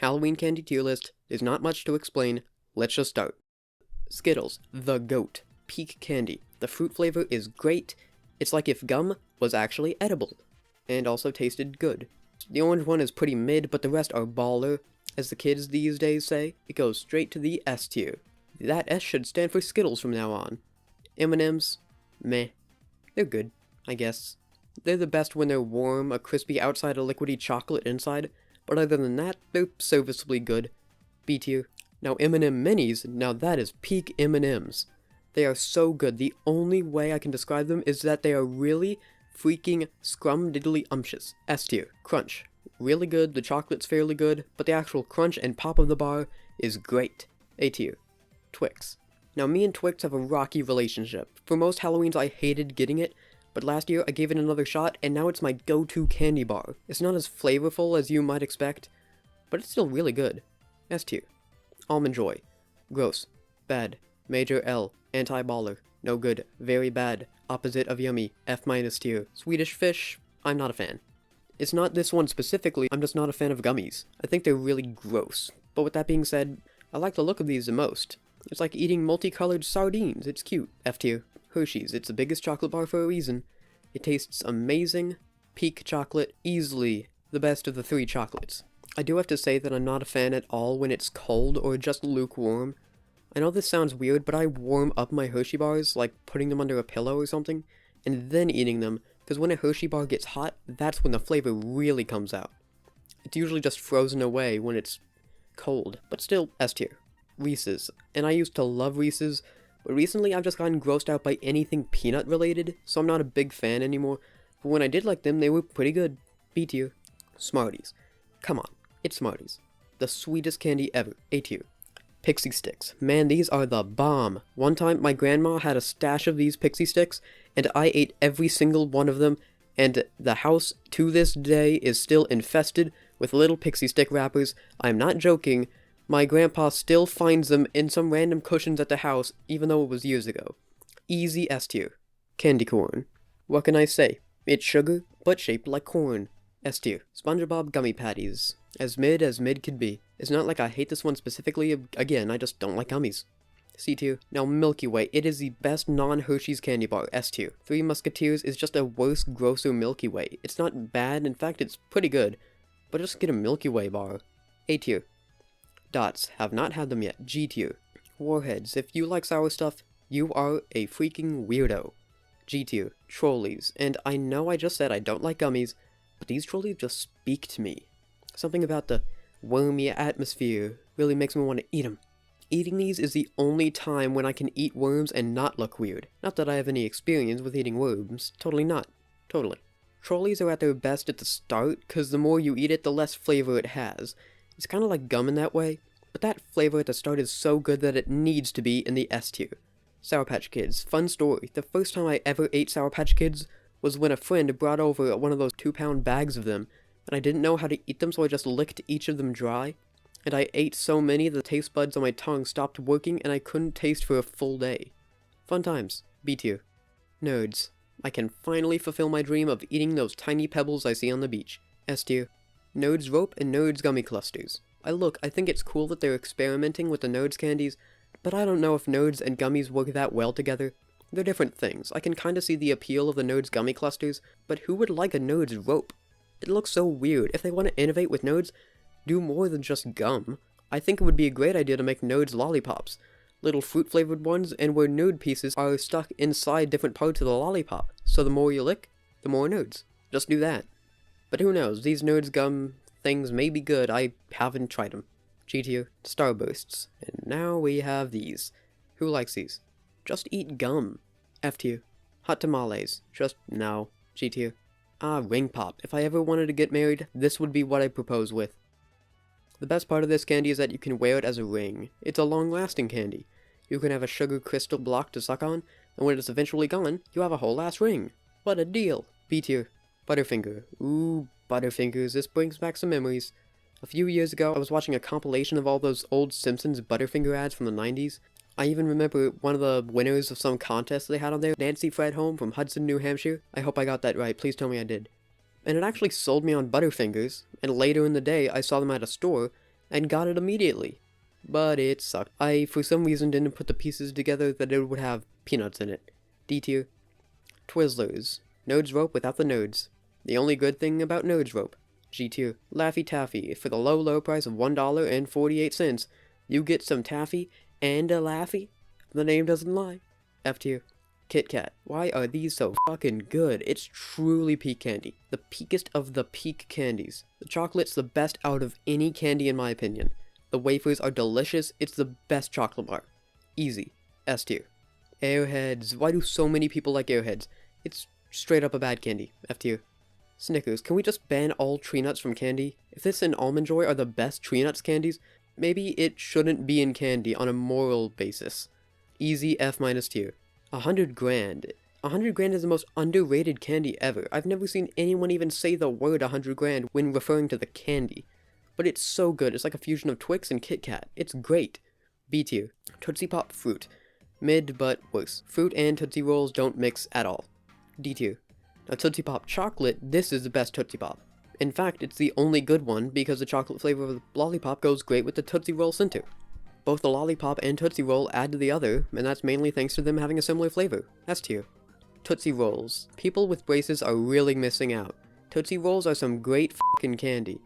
Halloween candy tier list. There's not much to explain. Let's just start. Skittles, the GOAT. Peak candy. The fruit flavor is great. It's like if gum was actually edible. And also tasted good. The orange one is pretty mid, but the rest are baller. As the kids these days say, it goes straight to the S tier. That S should stand for Skittles from now on. M&ms, meh. They're good, I guess. They're the best when they're warm, a crispy outside, a liquidy chocolate inside, but other than that, they're serviceably good. B tier. Now M&M minis, now that is peak M&Ms. They are so good. The only way I can describe them is that they are really freaking scrumdiddly-umptious. S tier. Crunch. Really good, the chocolate's fairly good, but the actual crunch and pop of the bar is great. A tier. Twix. Now me and Twix have a rocky relationship. For most Halloweens I hated getting it, but last year I gave it another shot and now it's my go-to candy bar. It's not as flavorful as you might expect, but it's still really good. S tier. Almond Joy. Gross. Bad. Major L. Anti-baller. No good. Very bad. Opposite of yummy. F- tier. Swedish Fish. I'm not a fan. It's not this one specifically, I'm just not a fan of gummies. I think they're really gross. But with that being said, I like the look of these the most. It's like eating multicolored sardines. It's cute. F tier. Hershey's. It's the biggest chocolate bar for a reason. It tastes amazing. Peak chocolate. Easily the best of the three chocolates. I do have to say that I'm not a fan at all when it's cold or just lukewarm. I know this sounds weird, but I warm up my Hershey bars, like putting them under a pillow or something, and then eating them, because when a Hershey bar gets hot, that's when the flavor really comes out. It's usually just frozen away when it's cold, but still S tier. Reese's. And I used to love Reese's, but recently I've just gotten grossed out by anything peanut related, so I'm not a big fan anymore, but when I did like them, they were pretty good. B tier. Smarties. Come on, it's Smarties. The sweetest candy ever. A tier. Pixie Sticks. Man, these are the bomb. One time, my grandma had a stash of these Pixie Sticks, and I ate every single one of them, and the house, to this day, is still infested with little Pixie Stick wrappers. I'm not joking. My grandpa still finds them in some random cushions at the house, even though it was years ago. Easy S tier. Candy corn. What can I say? It's sugar, but shaped like corn. S tier. SpongeBob Gummy Patties. As mid could be. It's not like I hate this one specifically, again, I just don't like gummies. C tier. Now Milky Way. It is the best non-Hershey's candy bar. S tier. Three Musketeers is just a worse, grosser Milky Way. It's not bad, in fact it's pretty good, but just get a Milky Way bar. A tier. Dots. Have not had them yet. G tier. Warheads. If you like sour stuff, you are a freaking weirdo. G tier. Trolleys. And I know I just said I don't like gummies, but these trolleys just speak to me. Something about the wormy atmosphere really makes me want to eat them. Eating these is the only time when I can eat worms and not look weird. Not that I have any experience with eating worms. Totally not. Totally. Trolleys are at their best at the start, because the more you eat it, the less flavor it has. It's kind of like gum in that way, but that flavor at the start is so good that it needs to be in the S tier. Sour Patch Kids. Fun story. The first time I ever ate Sour Patch Kids was when a friend brought over one of those 2-pound bags of them, and I didn't know how to eat them, so I just licked each of them dry. And I ate so many the taste buds on my tongue stopped working and I couldn't taste for a full day. Fun times. B tier. Nerds. I can finally fulfill my dream of eating those tiny pebbles I see on the beach. S tier. Nerds Rope and Nerds Gummy Clusters. I think it's cool that they're experimenting with the Nerds candies, but I don't know if Nerds and gummies work that well together. They're different things. I can kinda see the appeal of the Nerds Gummy Clusters, but who would like a Nerds Rope? It looks so weird. If they want to innovate with Nerds, do more than just gum. I think it would be a great idea to make Nerds lollipops. Little fruit-flavored ones, and where nerd pieces are stuck inside different parts of the lollipop. So the more you lick, the more nerds. Just do that. But who knows, these Nerds gum things may be good, I haven't tried them. G tier. Starbursts. And now we have these. Who likes these? Just eat gum. F tier. Hot tamales. Just no. G tier. Ring pop. If I ever wanted to get married, this would be what I'd propose with. The best part of this candy is that you can wear it as a ring. It's a long-lasting candy. You can have a sugar crystal block to suck on, and when it's eventually gone, you have a whole ass ring. What a deal. B tier. Butterfinger. Ooh, Butterfingers. This brings back some memories. A few years ago, I was watching a compilation of all those old Simpsons Butterfinger ads from the 90s. I even remember one of the winners of some contest they had on there, Nancy Fredholm from Hudson, New Hampshire. I hope I got that right, please tell me I did. And it actually sold me on Butterfingers, and later in the day I saw them at a store, and got it immediately. But it sucked. I, for some reason, didn't put the pieces together that it would have peanuts in it. D tier. Twizzlers. Nodes rope without the nodes. The only good thing about nodes rope. G tier. Laffy Taffy. For the low price of $1.48, you get some taffy and a Laffy. The name doesn't lie. F tier. Kit Kat. Why are these so fucking good? It's truly peak candy. The peakest of the peak candies. The chocolate's the best out of any candy in my opinion. The wafers are delicious. It's the best chocolate bar. Easy. S tier. Airheads. Why do so many people like Airheads? It's straight up a bad candy. F tier. Snickers. Can we just ban all tree nuts from candy? If this and Almond Joy are the best tree nuts candies, maybe it shouldn't be in candy on a moral basis. Easy F- tier. 100 grand. 100 grand is the most underrated candy ever. I've never seen anyone even say the word 100 grand when referring to the candy. But it's so good. It's like a fusion of Twix and Kit Kat. It's great. B tier. Tootsie Pop Fruit. Mid, but worse. Fruit and Tootsie Rolls don't mix at all. D tier. Now Tootsie Pop Chocolate, this is the best Tootsie Pop. In fact, it's the only good one because the chocolate flavor of the lollipop goes great with the Tootsie Roll center. Both the lollipop and Tootsie Roll add to the other, and that's mainly thanks to them having a similar flavor. S tier. Tootsie Rolls. People with braces are really missing out. Tootsie Rolls are some great fucking candy.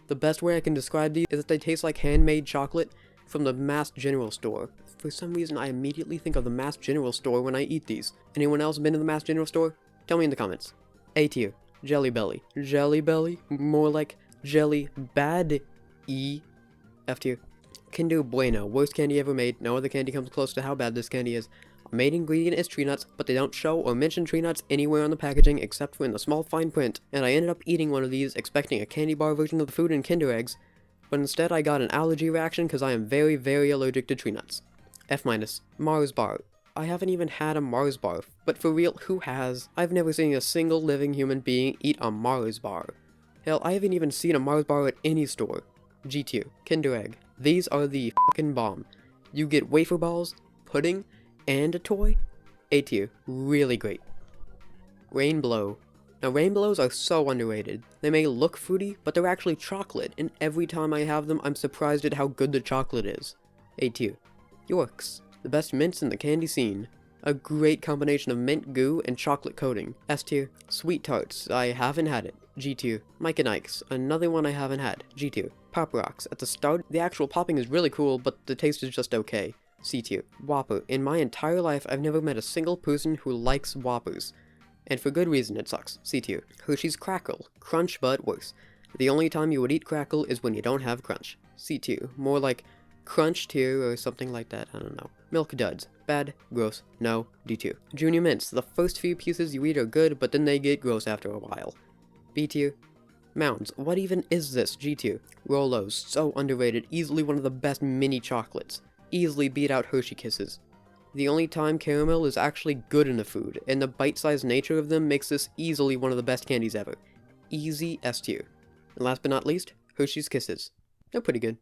The best way I can describe these is that they taste like handmade chocolate from the Mass General Store. For some reason, I immediately think of the Mass General Store when I eat these. Anyone else been to the Mass General Store? Tell me in the comments. A tier. Jelly Belly. Jelly Belly? More like Jelly Bad E. F tier. Kinder Bueno. Worst candy ever made. No other candy comes close to how bad this candy is. Our main ingredient is tree nuts, but they don't show or mention tree nuts anywhere on the packaging except for in the small fine print, and I ended up eating one of these expecting a candy bar version of the food in Kinder Eggs, but instead I got an allergy reaction because I am very, very allergic to tree nuts. F-. Mars Bar. I haven't even had a Mars bar, but for real, who has? I've never seen a single living human being eat a Mars bar. Hell, I haven't even seen a Mars bar at any store. G tier. Kinder Egg. These are the fucking bomb. You get wafer balls, pudding, and a toy. A tier. Really great. Rainbow. Now Rainbows are so underrated. They may look fruity, but they're actually chocolate, and every time I have them, I'm surprised at how good the chocolate is. A tier. Yorks. The best mints in the candy scene. A great combination of mint goo and chocolate coating. S tier. Sweet Tarts. I haven't had it. G tier. Mike and Ike's. Another one I haven't had. G tier. Pop Rocks. At the start, the actual popping is really cool, but the taste is just okay. C tier. Whopper. In my entire life, I've never met a single person who likes Whoppers. And for good reason, it sucks. C tier. Hershey's Crackle. Crunch, but worse. The only time you would eat Crackle is when you don't have Crunch. C tier. More like Crunch tier or something like that, I don't know. Milk Duds. Bad, gross, no. D tier. Junior Mints. The first few pieces you eat are good, but then they get gross after a while. B tier. Mounds. What even is this? G tier. Rolos. So underrated. Easily one of the best mini chocolates. Easily beat out Hershey Kisses. The only time caramel is actually good in a food, and the bite-sized nature of them makes this easily one of the best candies ever. Easy S tier. And last but not least, Hershey's Kisses. They're pretty good.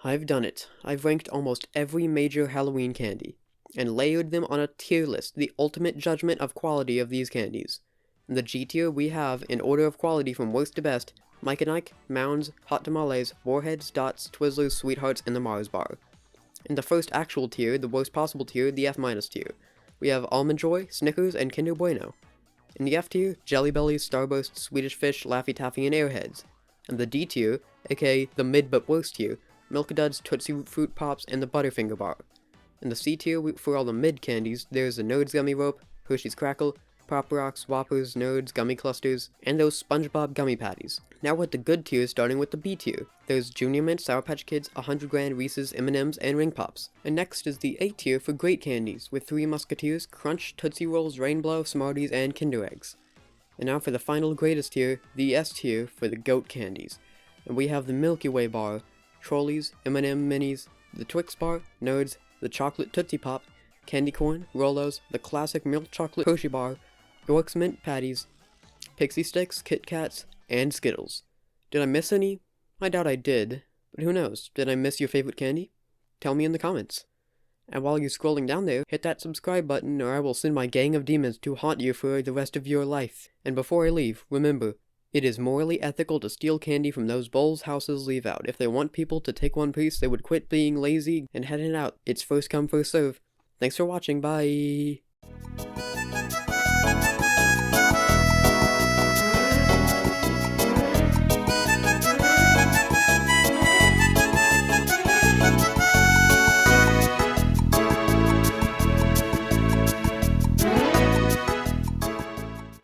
I've done it. I've ranked almost every major Halloween candy, and layered them on a tier list, the ultimate judgment of quality of these candies. In the G tier, we have, in order of quality from worst to best, Mike and Ike, Mounds, Hot Tamales, Warheads, Dots, Twizzlers, Sweethearts, and the Mars Bar. In the first actual tier, the worst possible tier, the F- tier, we have Almond Joy, Snickers, and Kinder Bueno. In the F tier, Jelly Bellies, Starburst, Swedish Fish, Laffy Taffy, and Airheads. In the D tier, aka the mid but worst tier, Milk Duds, Tootsie Fruit Pops, and the Butterfinger Bar. In the C tier, for all the mid candies, there's the Nerds Gummy Rope, Hershey's Crackle, Pop Rocks, Whoppers, Nerds, Gummy Clusters, and those SpongeBob Gummy Patties. Now we're at the good tier, starting with the B tier. There's Junior Mint, Sour Patch Kids, 100 Grand, Reese's, M&Ms, and Ring Pops. And next is the A tier for great candies, with Three Musketeers, Crunch, Tootsie Rolls, Rainbow, Smarties, and Kinder Eggs. And now for the final greatest tier, the S tier for the goat candies. And we have the Milky Way Bar, Trolleys, M&M Minis, the Twix Bar, Nerds, the Chocolate Tootsie Pop, Candy Corn, Rolos, the classic Milk Chocolate Hershey Bar, York's Mint Patties, Pixie Sticks, Kit Kats, and Skittles. Did I miss any? I doubt I did, but who knows, did I miss your favorite candy? Tell me in the comments. And while you're scrolling down there, hit that subscribe button or I will send my gang of demons to haunt you for the rest of your life. And before I leave, remember, It is morally ethical to steal candy from those bowls houses leave out. If they want people to take one piece, they would quit being lazy and head it out. It's first come, first serve. Thanks for watching, bye!